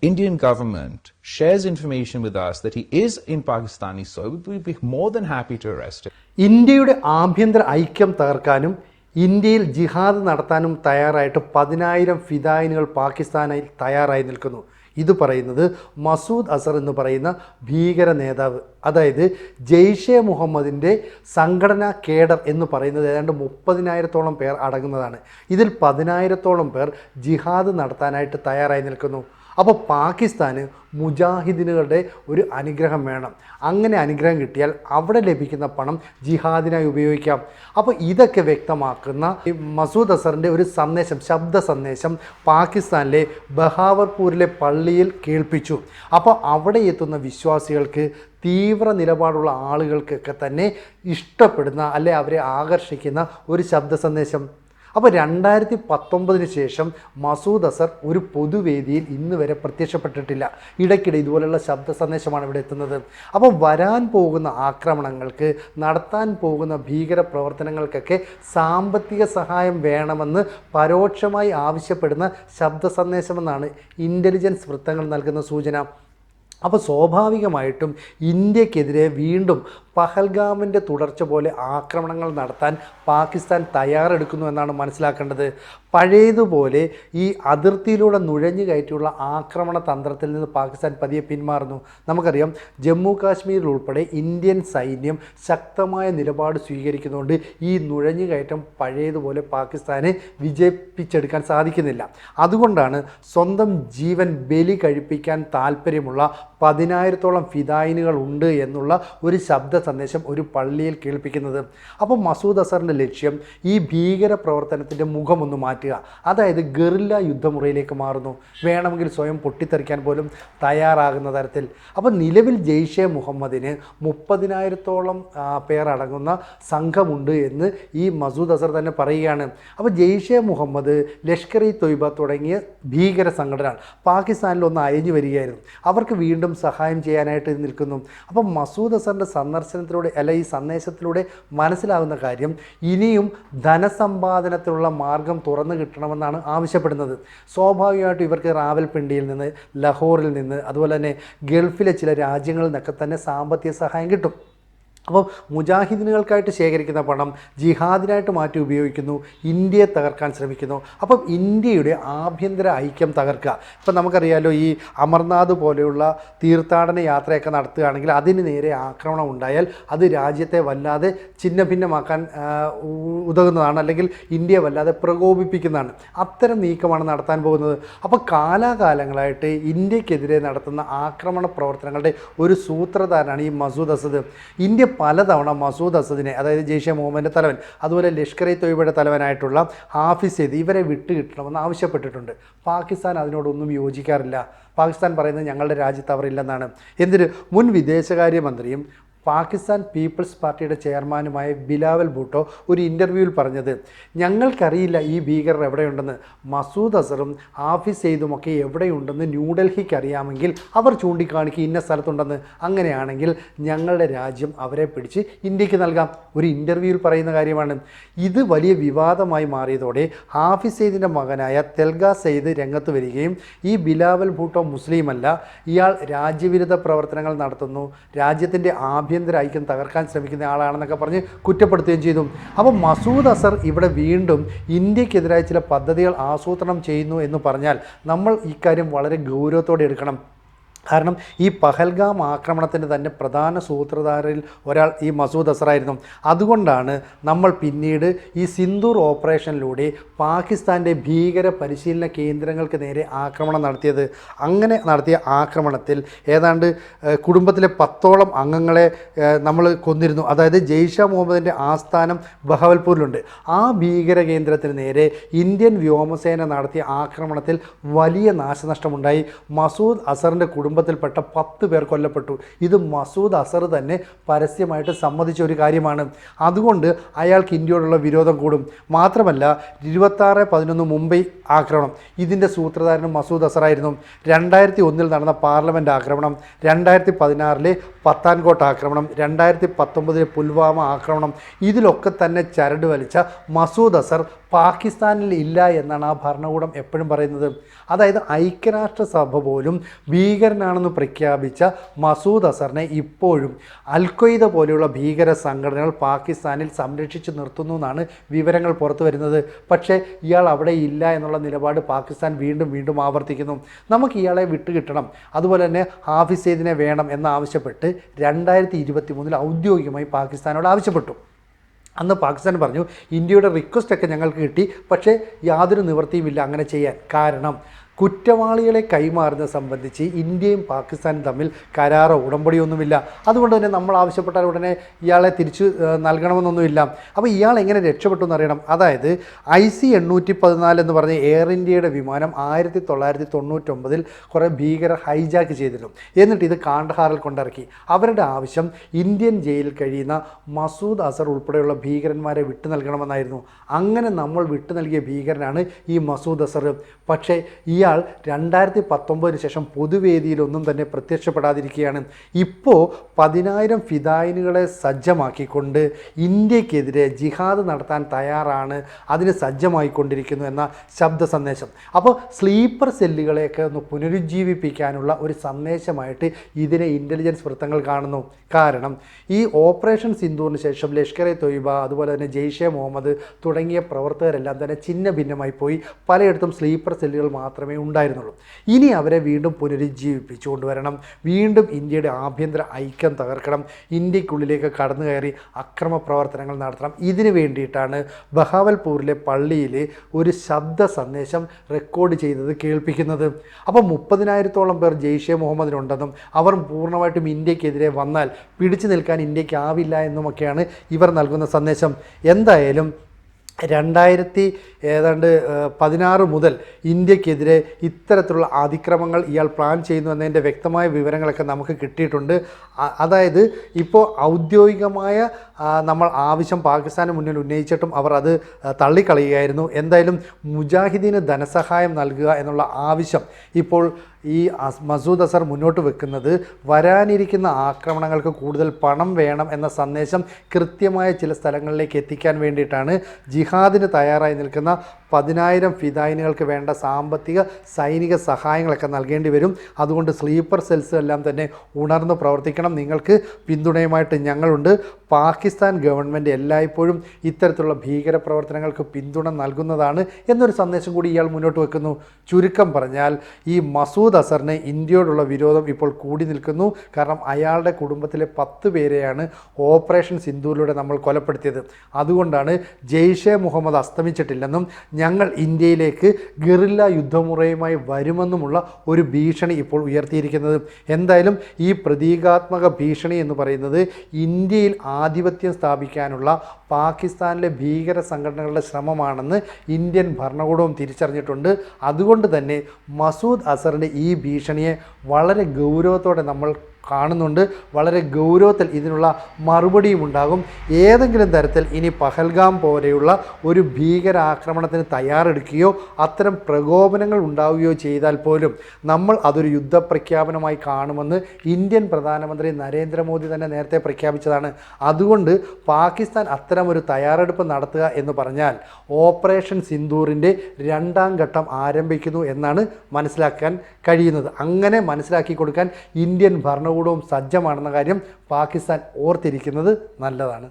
Indian government shares information with us that he is in Pakistani soil, we'd be more than happy to arrest him. ഇന്ത്യയുടെ ആഭ്യന്തര ഐക്യം തകർക്കാനും ഇന്ത്യയിൽ ജിഹാദ് നടത്താനും തയ്യാറായിട്ട് 10,000 ഫിദായിനുകൾ പാകിസ്ഥാനിൽ തയ്യാറായി നിൽക്കുന്നു. ഇത് പറയുന്നത് മസൂദ് അസർ എന്ന് പറയുന്ന ഭീകര നേതാവ്, അതായത് ജെയ്ഷെ മുഹമ്മദിൻ്റെ സംഘടനാ കേഡർ എന്ന് പറയുന്നത് ഏതാണ്ട് 30,000-ഓളം പേർ അടങ്ങുന്നതാണ്. ഇതിൽ 10,000-ഓളം പേർ ജിഹാദ് നടത്താനായിട്ട് തയ്യാറായി നിൽക്കുന്നു. അപ്പോൾ പാകിസ്ഥാന് മുജാഹിദിനുകളുടെ ഒരു അനുഗ്രഹം വേണം. അങ്ങനെ അനുഗ്രഹം കിട്ടിയാൽ അവിടെ ലഭിക്കുന്ന പണം ജിഹാദിനായി ഉപയോഗിക്കാം. അപ്പോൾ ഇതൊക്കെ വ്യക്തമാക്കുന്ന മസൂദ് അസറിൻ്റെ ഒരു സന്ദേശം, ശബ്ദ സന്ദേശം പാകിസ്ഥാനിലെ ബഹാവർപൂരിലെ പള്ളിയിൽ കേൾപ്പിച്ചു. അപ്പോൾ അവിടെ എത്തുന്ന വിശ്വാസികൾക്ക്, തീവ്ര നിലപാടുള്ള ആളുകൾക്കൊക്കെ തന്നെ ഇഷ്ടപ്പെടുന്ന അല്ലെ അവരെ ആകർഷിക്കുന്ന ഒരു ശബ്ദ സന്ദേശം. അപ്പോൾ 2019 ശേഷം മസൂദ് അസർ ഒരു പൊതുവേദിയിൽ ഇന്ന് വരെ പ്രത്യക്ഷപ്പെട്ടിട്ടില്ല. ഇടയ്ക്കിടെ ഇതുപോലുള്ള ശബ്ദ സന്ദേശമാണ് ഇവിടെ എത്തുന്നത്. അപ്പോൾ വരാൻ പോകുന്ന ആക്രമണങ്ങൾക്ക്, നടത്താൻ പോകുന്ന ഭീകര പ്രവർത്തനങ്ങൾക്കൊക്കെ സാമ്പത്തിക സഹായം വേണമെന്ന് പരോക്ഷമായി ആവശ്യപ്പെടുന്ന ശബ്ദ സന്ദേശമെന്നാണ് ഇൻ്റലിജൻസ് വൃത്തങ്ങൾ നൽകുന്ന സൂചന. അപ്പോൾ സ്വാഭാവികമായിട്ടും ഇന്ത്യക്കെതിരെ വീണ്ടും പഹൽഗാമിൻ്റെ തുടർച്ച പോലെ ആക്രമണങ്ങൾ നടത്താൻ പാകിസ്ഥാൻ തയ്യാറെടുക്കുന്നു എന്നാണ് മനസ്സിലാക്കേണ്ടത്. പഴയതുപോലെ ഈ അതിർത്തിയിലൂടെ നുഴഞ്ഞു കയറ്റിയുള്ള ആക്രമണ തന്ത്രത്തിൽ നിന്ന് പാകിസ്ഥാൻ പതിയെ പിന്മാറുന്നു. നമുക്കറിയാം, ജമ്മു കാശ്മീരിൽ ഉൾപ്പെടെ ഇന്ത്യൻ സൈന്യം ശക്തമായ നിലപാട് സ്വീകരിക്കുന്നതുകൊണ്ട് ഈ നുഴഞ്ഞു കയറ്റം പഴയതുപോലെ പാകിസ്ഥാനെ വിജയിപ്പിച്ചെടുക്കാൻ സാധിക്കുന്നില്ല. അതുകൊണ്ടാണ് സ്വന്തം ജീവൻ ബലി കഴിപ്പിക്കാൻ താല്പര്യമുള്ള 10,000-ഓളം ഫിദായിനുകൾ ഉണ്ട് എന്നുള്ള ഒരു ശബ്ദ സന്ദേശം ഒരു പള്ളിയിൽ കേൾപ്പിക്കുന്നത്. അപ്പോൾ മസൂദ് അസറിൻ്റെ ലക്ഷ്യം ഈ ഭീകര പ്രവർത്തനത്തിൻ്റെ മുഖമൊന്ന് മാറ്റുക, അതായത് ഗറില്ല യുദ്ധമുറയിലേക്ക് മാറുന്നു. വേണമെങ്കിൽ സ്വയം പൊട്ടിത്തെറിക്കാൻ പോലും തയ്യാറാകുന്ന തരത്തിൽ. അപ്പോൾ നിലവിൽ ജെയ്ഷെ മുഹമ്മദിന് 30,000-ഓളം പേരടങ്ങുന്ന സംഘമുണ്ട് എന്ന് ഈ മസൂദ് അസർ തന്നെ പറയുകയാണ്. അപ്പോൾ ജെയ്ഷെ മുഹമ്മദ്, ലഷ്കർ ഇ തൊയ്ബ തുടങ്ങിയ ഭീകര സംഘടന പാകിസ്ഥാനിൽ ഒന്ന് അയഞ്ഞു വരികയായിരുന്നു. അവർക്ക് വീണ്ടും സഹായം ചെയ്യാനായിട്ട് നിൽക്കുന്നു. അപ്പം മസൂദ് അസറിൻ്റെ സന്ദർശനത്തിലൂടെ ഈ സന്ദേശത്തിലൂടെ മനസ്സിലാകുന്ന കാര്യം, ഇനിയും ധനസമ്പാദനത്തിനുള്ള മാർഗം തുറന്നു കിട്ടണമെന്നാണ് ആവശ്യപ്പെടുന്നത്. സ്വാഭാവികമായിട്ടും ഇവർക്ക് റാവൽപിണ്ടിയിൽ നിന്ന്, ലഹോറിൽ നിന്ന്, അതുപോലെ തന്നെ ഗൾഫിലെ ചില രാജ്യങ്ങളിൽ നിന്നൊക്കെ തന്നെ സാമ്പത്തിക സഹായം കിട്ടും. അപ്പോൾ മുജാഹിദിനുകൾക്കായിട്ട് ശേഖരിക്കുന്ന പണം ജിഹാദിനായിട്ട് മാറ്റി ഉപയോഗിക്കുന്നു, ഇന്ത്യയെ തകർക്കാൻ ശ്രമിക്കുന്നു. അപ്പം ഇന്ത്യയുടെ ആഭ്യന്തര ഐക്യം തകർക്കുക. ഇപ്പം നമുക്കറിയാലോ, ഈ അമർനാഥ് പോലെയുള്ള തീർത്ഥാടന യാത്രയൊക്കെ നടത്തുകയാണെങ്കിൽ അതിന് നേരെ ആക്രമണം ഉണ്ടായാൽ അത് രാജ്യത്തെ വല്ലാതെ ഛിന്ന ഭിന്നമാക്കാൻ ഉതകുന്നതാണ്, അല്ലെങ്കിൽ ഇന്ത്യയെ വല്ലാതെ പ്രകോപിപ്പിക്കുന്നതാണ്. അത്തരം നീക്കമാണ് നടത്താൻ പോകുന്നത്. അപ്പോൾ കാലാകാലങ്ങളായിട്ട് ഇന്ത്യക്കെതിരെ നടത്തുന്ന ആക്രമണ പ്രവർത്തനങ്ങളുടെ ഒരു സൂത്രധാരനാണ് ഈ മസൂദ് അസദ്. ഇന്ത്യ പലതവണ മസൂദ് അസദിനെ, അതായത് ജെയ്ഷെ മുഹമ്മദിൻ്റെ തലവൻ, അതുപോലെ ലഷ്കർ ഇ തൊയ്ബയുടെ തലവനായിട്ടുള്ള ഹാഫിസ് സയ്യിദ്, ഇവരെ വിട്ടുകിട്ടണമെന്ന് ആവശ്യപ്പെട്ടിട്ടുണ്ട്. പാകിസ്ഥാൻ അതിനോടൊന്നും യോജിക്കാറില്ല. പാകിസ്ഥാൻ പറയുന്നത് ഞങ്ങളുടെ രാജ്യത്ത് അവർ ഇല്ലെന്നാണ്. എന്തിന്, മുൻ വിദേശകാര്യമന്ത്രിയും പാകിസ്ഥാൻ പീപ്പിൾസ് പാർട്ടിയുടെ ചെയർമാനുമായ ബിലാവൽ ഭൂട്ടോ ഒരു ഇൻ്റർവ്യൂവിൽ പറഞ്ഞത്, ഞങ്ങൾക്കറിയില്ല ഈ ഭീകരർ എവിടെയുണ്ടെന്ന്. മസൂദ് അസറും ഹാഫിസ് സയ്യിദുമൊക്കെ എവിടെയുണ്ടെന്ന് ന്യൂഡൽഹിക്ക് അറിയാമെങ്കിൽ അവർ ചൂണ്ടിക്കാണിക്കുക ഇന്ന സ്ഥലത്തുണ്ടെന്ന്. അങ്ങനെയാണെങ്കിൽ ഞങ്ങളുടെ രാജ്യം അവരെ പിടിച്ച് ഇന്ത്യക്ക് നൽകാം. ഒരു ഇൻ്റർവ്യൂവിൽ പറയുന്ന കാര്യമാണ്. ഇത് വലിയ വിവാദമായി മാറിയതോടെ ഹാഫിസ് സയ്യിദിൻ്റെ മകനായ തെൽഗ സയ്യിദ് രംഗത്ത് വരികയും, ഈ ബിലാവൽ ഭൂട്ടോ മുസ്ലിമല്ല, ഇയാൾ രാജ്യവിരുദ്ധ പ്രവർത്തനങ്ങൾ നടത്തുന്നു, രാജ്യത്തിൻ്റെ ആഭ്യന്തര ഐക്യം തകർക്കാൻ ശ്രമിക്കുന്ന ആളാണെന്നൊക്കെ പറഞ്ഞ് കുറ്റപ്പെടുത്തുകയും ചെയ്തു. അപ്പോൾ മസൂദ് അസർ ഇവിടെ വീണ്ടും ഇന്ത്യക്കെതിരായ ചില പദ്ധതികൾ ആസൂത്രണം ചെയ്യുന്നു എന്ന് പറഞ്ഞാൽ നമ്മൾ ഇക്കാര്യം വളരെ ഗൗരവത്തോടെ എടുക്കണം. കാരണം ഈ പഹൽഗാം ആക്രമണത്തിൻ്റെ തന്നെ പ്രധാന സൂത്രധാരരിൽ ഒരാൾ ഈ മസൂദ് അസറായിരുന്നു. അതുകൊണ്ടാണ് നമ്മൾ പിന്നീട് ഈ സിന്ദൂർ ഓപ്പറേഷനിലൂടെ പാകിസ്ഥാൻ്റെ ഭീകര പരിശീലന കേന്ദ്രങ്ങൾക്ക് നേരെ ആക്രമണം നടത്തിയത്. അങ്ങനെ നടത്തിയ ആക്രമണത്തിൽ ഏതാണ്ട് കുടുംബത്തിലെ 10ഓളം അംഗങ്ങളെ നമ്മൾ കൊന്നിരുന്നു. അതായത് ജെയ്ഷെ മുഹമ്മദിൻ്റെ ആസ്ഥാനം ബഹവൽപൂരിലുണ്ട്. ആ ഭീകര കേന്ദ്രത്തിന് നേരെ ഇന്ത്യൻ വ്യോമസേന നടത്തിയ ആക്രമണത്തിൽ വലിയ നാശനഷ്ടമുണ്ടായി. മസൂദ് അസറിൻ്റെ കുടുംബത്തിൽപ്പെട്ട 10 പേർ കൊല്ലപ്പെട്ടു. ഇത് മസൂദ് അസർ തന്നെ പരസ്യമായിട്ട് സമ്മതിച്ച ഒരു കാര്യമാണ്. അതുകൊണ്ട് അയാൾക്ക് ഇന്ത്യയോടുള്ള വിരോധം കൂടും. മാത്രമല്ല 26/11 മുംബൈ ആക്രമണം, ഇതിൻ്റെ സൂത്രധാരനും മസൂദ് അസറായിരുന്നു. 2001 നടന്ന പാർലമെൻറ്റ് ആക്രമണം, 2016 പത്താൻകോട്ട് ആക്രമണം, 2019 പുൽവാമ ആക്രമണം, ഇതിലൊക്കെ തന്നെ ചരട് വലിച്ച മസൂദ് അസർ പാകിസ്ഥാനിൽ ഇല്ല എന്നാണ് ആ ഭരണകൂടം എപ്പോഴും പറയുന്നത്. അതായത് ഐക്യരാഷ്ട്രസഭ പോലും ഭീകരനാണെന്ന് പ്രഖ്യാപിച്ച മസൂദ് അസറിനെ ഇപ്പോഴും അൽ-ഖ്വയ്ദ പോലെയുള്ള ഭീകര സംഘടനകൾ പാകിസ്ഥാനിൽ സംരക്ഷിച്ചു നിർത്തുന്നു എന്നാണ് വിവരങ്ങൾ പുറത്തു വരുന്നത്. പക്ഷേ ഇയാൾ അവിടെ ഇല്ല എന്നുള്ള നിലപാട് പാകിസ്ഥാൻ വീണ്ടും വീണ്ടും ആവർത്തിക്കുന്നു. നമുക്ക് ഇയാളെ വിട്ടുകിട്ടണം, അതുപോലെ തന്നെ ഹാഫിസ് സയ്യിദിനെ വേണം എന്നാവശ്യപ്പെട്ട് 2023 ഔദ്യോഗികമായി പാകിസ്ഥാനോട് ആവശ്യപ്പെട്ടു. അന്ന് പാകിസ്ഥാൻ പറഞ്ഞു ഇന്ത്യയുടെ റിക്വസ്റ്റൊക്കെ ഞങ്ങൾക്ക് കിട്ടി, പക്ഷേ യാതൊരു നിവൃത്തിയുമില്ല അങ്ങനെ ചെയ്യാൻ. കാരണം കുറ്റവാളികളെ കൈമാറുന്നത് സംബന്ധിച്ച് ഇന്ത്യയും പാകിസ്ഥാനും തമ്മിൽ കരാറോ ഉടമ്പടിയൊന്നുമില്ല. അതുകൊണ്ട് തന്നെ നമ്മൾ ആവശ്യപ്പെട്ടാൽ ഉടനെ ഇയാളെ തിരിച്ചു നൽകണമെന്നൊന്നുമില്ല. അപ്പോൾ ഇയാൾ എങ്ങനെ രക്ഷപ്പെട്ടു എന്നറിയണം. അതായത് IC-814 എന്ന് പറഞ്ഞ എയർ ഇന്ത്യയുടെ വിമാനം 1999 കുറേ ഭീകരർ ഹൈജാക്ക് ചെയ്തിരുന്നു. എന്നിട്ട് ഇത് കാണ്ഡഹാറിൽ കൊണ്ടിറക്കി. അവരുടെ ആവശ്യം ഇന്ത്യൻ ജയിലിൽ കഴിയുന്ന മസൂദ് അസർ ഉൾപ്പെടെയുള്ള ഭീകരന്മാരെ വിട്ടു നൽകണമെന്നായിരുന്നു. അങ്ങനെ നമ്മൾ വിട്ടു നൽകിയ ഭീകരനാണ് ഈ മസൂദ് അസർ. പക്ഷേ ഇയാൾ 2019 ശേഷം പൊതുവേദിയിലൊന്നും തന്നെ പ്രത്യക്ഷപ്പെടാതിരിക്കുകയാണ്. ഇപ്പോൾ 10,000 ഫിദായിനുകളെ സജ്ജമാക്കിക്കൊണ്ട് ഇന്ത്യക്കെതിരെ ജിഹാദ് നടത്താൻ തയ്യാറാണ്, അതിന് സജ്ജമായിക്കൊണ്ടിരിക്കുന്നു എന്ന ശബ്ദ സന്ദേശം. അപ്പോൾ സ്ലീപ്പർ സെല്ലുകളെയൊക്കെ ഒന്ന് പുനരുജ്ജീവിപ്പിക്കാനുള്ള ഒരു സന്ദേശമായിട്ട് ഇതിനെ ഇൻ്റലിജൻസ് വൃത്തങ്ങൾ കാണുന്നു. കാരണം ഈ ഓപ്പറേഷൻ സിന്ദൂറിന് ശേഷം ലഷ്കർ-ഇ-തൊയ്ബ, അതുപോലെ തന്നെ ജെയ്ഷെ മുഹമ്മദ് തുടങ്ങിയ പ്രവർത്തകരെല്ലാം തന്നെ ഛിന്ന ഭിന്നമായി പോയി. പലയിടത്തും സ്ലീപ്പർ സെല്ലുകൾ മാത്രമേ ഉണ്ടായിരുന്നുള്ളൂ. ഇനി അവരെ വീണ്ടും പുനരുജ്ജീവിപ്പിച്ചുകൊണ്ടുവരണം. വീണ്ടും ഇന്ത്യയുടെ ആഭ്യന്തര ഐക്യം തകർക്കണം. ഇന്ത്യക്കുള്ളിലേക്ക് കടന്നു കയറി അക്രമ പ്രവർത്തനങ്ങൾ നടത്തണം. ഇതിനു വേണ്ടിയിട്ടാണ് ബഹാവൽപൂരിലെ പള്ളിയിൽ ഒരു ശബ്ദ സന്ദേശം റെക്കോർഡ് ചെയ്തത് കേൾപ്പിക്കുന്നത്. അപ്പോൾ 30,000-ഓളം പേർ ജെയ്ഷെ മുഹമ്മദിനുണ്ടെന്നും അവർ പൂർണ്ണമായിട്ടും ഇന്ത്യക്കെതിരെ വന്നാൽ പിടിച്ചു നിൽക്കാൻ ഇന്ത്യക്കാവില്ല എന്നുമൊക്കെയാണ് ഇവർ നൽകുന്ന സന്ദേശം. എന്തായാലും 2016 മുതൽ ഇന്ത്യക്കെതിരെ ഇത്തരത്തിലുള്ള അതിക്രമങ്ങൾ ഇയാൾ പ്ലാൻ ചെയ്യുന്നു എന്നതിൻ്റെ വ്യക്തമായ വിവരങ്ങളൊക്കെ നമുക്ക് കിട്ടിയിട്ടുണ്ട്. അതായത് ഇപ്പോൾ ഔദ്യോഗികമായ നമ്മൾ ആവശ്യം പാകിസ്ഥാന് മുന്നിൽ ഉന്നയിച്ചിട്ടും അവർ അത് തള്ളിക്കളയുകയായിരുന്നു. എന്തായാലും മുജാഹിദീന് ധനസഹായം നൽകുക എന്നുള്ള ആവശ്യം ഇപ്പോൾ ഈ മസൂദ് അസർ മുന്നോട്ട് വെക്കുന്നത് വരാനിരിക്കുന്ന ആക്രമണങ്ങൾക്ക് കൂടുതൽ പണം വേണം എന്ന സന്ദേശം കൃത്യമായ ചില സ്ഥലങ്ങളിലേക്ക് എത്തിക്കാൻ വേണ്ടിയിട്ടാണ്. ജിഹാദിന് തയ്യാറായി നിൽക്കുന്ന 10,000 ഫിദായിനുകൾക്ക് വേണ്ട സാമ്പത്തിക സൈനിക സഹായങ്ങളൊക്കെ നൽകേണ്ടി വരും. അതുകൊണ്ട് സ്ലീപ്പർ സെൽസ് എല്ലാം തന്നെ ഉണർന്ന് പ്രവർത്തിക്കണം. നിങ്ങൾക്ക് പിന്തുണയുമായിട്ട് ഞങ്ങളുണ്ട്. പാകിസ്ഥാൻ ഗവൺമെൻറ് എല്ലായ്പ്പോഴും ഇത്തരത്തിലുള്ള ഭീകര പ്രവർത്തനങ്ങൾക്ക് പിന്തുണ നൽകുന്നതാണ് എന്നൊരു സന്ദേശം കൂടി ഇയാൾ മുന്നോട്ട് വെക്കുന്നു. ചുരുക്കം പറഞ്ഞാൽ ഈ മസൂദ് അസറിന് ഇന്ത്യയോടുള്ള വിരോധം ഇപ്പോൾ കൂടി നിൽക്കുന്നു. കാരണം അയാളുടെ കുടുംബത്തിലെ 10 പേരെയാണ് ഓപ്പറേഷൻ സിന്ദൂരിലൂടെ നമ്മൾ കൊലപ്പെടുത്തിയത്. അതുകൊണ്ടാണ് ജെയ്ഷെ മുഹമ്മദ് അസ്തമിച്ചിട്ടില്ലെന്നും ഞങ്ങൾ ഇന്ത്യയിലേക്ക് ഗറില്ല യുദ്ധമുറയുമായി വരുമെന്നുമുള്ള ഒരു ഭീഷണി ഇപ്പോൾ ഉയർത്തിയിരിക്കുന്നത്. എന്തായാലും ഈ പ്രതീകാത്മക ഭീഷണി എന്ന് പറയുന്നത് ഇന്ത്യയിൽ ആധിപത്യം സ്ഥാപിക്കാനുള്ള പാകിസ്ഥാനിലെ ഭീകര സംഘടനകളുടെ ശ്രമമാണെന്ന് ഇന്ത്യൻ ഭരണകൂടവും തിരിച്ചറിഞ്ഞിട്ടുണ്ട്. അതുകൊണ്ട് തന്നെ മസൂദ് അസറിൻ്റെ ഈ ഭീഷണിയെ വളരെ ഗൗരവത്തോടെ നമ്മൾ കാണുന്നുണ്ട്. വളരെ ഗൗരവത്തിൽ ഇതിനുള്ള മറുപടിയും ഉണ്ടാകും. ഏതെങ്കിലും തരത്തിൽ ഇനി പഹൽഗാം പോലെയുള്ള ഒരു ഭീകരാക്രമണത്തിന് തയ്യാറെടുക്കുകയോ അത്തരം പ്രകോപനങ്ങൾ ഉണ്ടാവുകയോ ചെയ്താൽ പോലും നമ്മൾ അതൊരു യുദ്ധപ്രഖ്യാപനമായി കാണുമെന്ന് ഇന്ത്യൻ പ്രധാനമന്ത്രി നരേന്ദ്രമോദി തന്നെ നേരത്തെ പ്രഖ്യാപിച്ചതാണ്. അതുകൊണ്ട് പാകിസ്ഥാൻ അത്തരമൊരു തയ്യാറെടുപ്പ് നടത്തുക എന്ന് പറഞ്ഞാൽ ഓപ്പറേഷൻ സിന്ദൂറിൻ്റെ 2ാം ഘട്ടം ആരംഭിക്കുന്നു എന്നാണ് മനസ്സിലാക്കാൻ കഴിയുന്നത്. അങ്ങനെ മനസ്സിലാക്കി കൊടുക്കാൻ ഇന്ത്യൻ ഭരണകൂടവും സജ്ജമാണെന്ന കാര്യം പാകിസ്ഥാൻ ഓർത്തിരിക്കുന്നത് നല്ലതാണ്.